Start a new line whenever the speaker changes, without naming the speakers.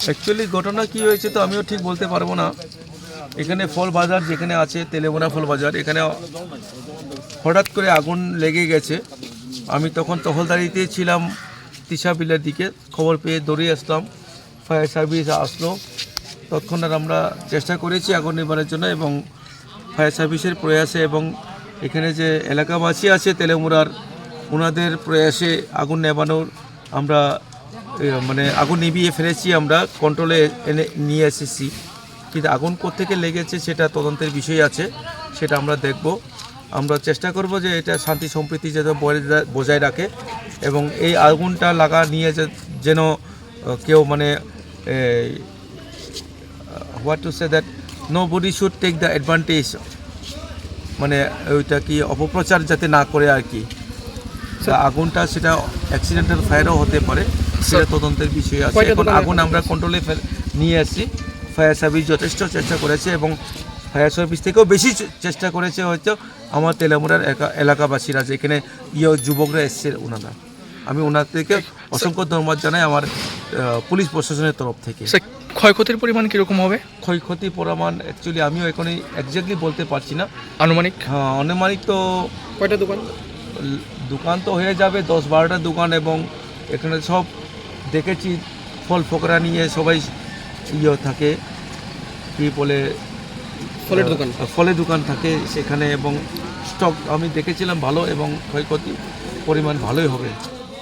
Actually ঘটনা কী হয়েছে তো আমিও ঠিক বলতে পারবো না। এখানে ফল বাজার যেখানে আছে তেলেমুরা ফল বাজার, এখানে হঠাৎ করে আগুন লেগে গেছে। আমি তখন টহলদারিতে ছিলাম তিশা বিলের দিকে, খবর পেয়ে দৌড়িয়ে আসলাম। ফায়ার সার্ভিস আসলো, তৎক্ষণাৎ আমরা চেষ্টা করেছি আগুন নিবারণের জন্য এবং ফায়ার সার্ভিসের প্রয়াসে এবং এখানে যে এলাকাবাসী আছে তেলেমুরার, ওনাদের প্রয়াসে আগুন নেবানোর আমরা মানে আগুন নিভিয়ে ফেলেছি, আমরা কন্ট্রোলে এনে নিয়ে এসেছি। কিন্তু আগুন কোত্থেকে লেগেছে সেটা তদন্তের বিষয় আছে, সেটা আমরা দেখব। আমরা চেষ্টা করব যে এটা শান্তি সম্প্রীতি যাতে বজায় রাখে এবং এই আগুনটা লাগা নিয়ে যেন কেউ মানে what to say that nobody should take the advantage, মানে ওইটা কি অপপ্রচার যাতে না করে আর কি। আগুনটা সেটা অ্যাক্সিডেন্টাল ফায়ারও হতে পারে, সেটা তদন্তের বিষয় আছে। এখন আগুন আমরা কন্ট্রোলে নিয়ে আসছি। ফায়ার সার্ভিস যথেষ্ট চেষ্টা করেছে এবং ফায়ার সার্ভিস থেকেও বেশি চেষ্টা করেছে হয়তো আমার তেলেমুরার এলাকাবাসীরা, যেখানে যুবকরা এসছে ওনারা। আমি ওনাদেরকে অসংখ্য ধন্যবাদ জানাই আমার পুলিশ প্রশাসনের তরফ থেকে।
ক্ষয়ক্ষতির পরিমাণ কীরকম হবে?
ক্ষয়ক্ষতির পরিমাণ অ্যাকচুয়ালি আমিও এখনই এক্স্যাক্টলি বলতে পারছি না।
আনুমানিক?
হ্যাঁ, আনুমানিক তো
কয়টা
দোকান তো হয়ে যাবে 10-12টা দোকান, এবং এখানে সব দেখেছি ফল ফকরা নিয়ে সবাই থাকে, কী বলে ফলের দোকান থাকে সেখানে, এবং স্টক আমি দেখেছিলাম ভালো এবং ক্ষয়ক্ষতি পরিমাণ ভালোই হবে।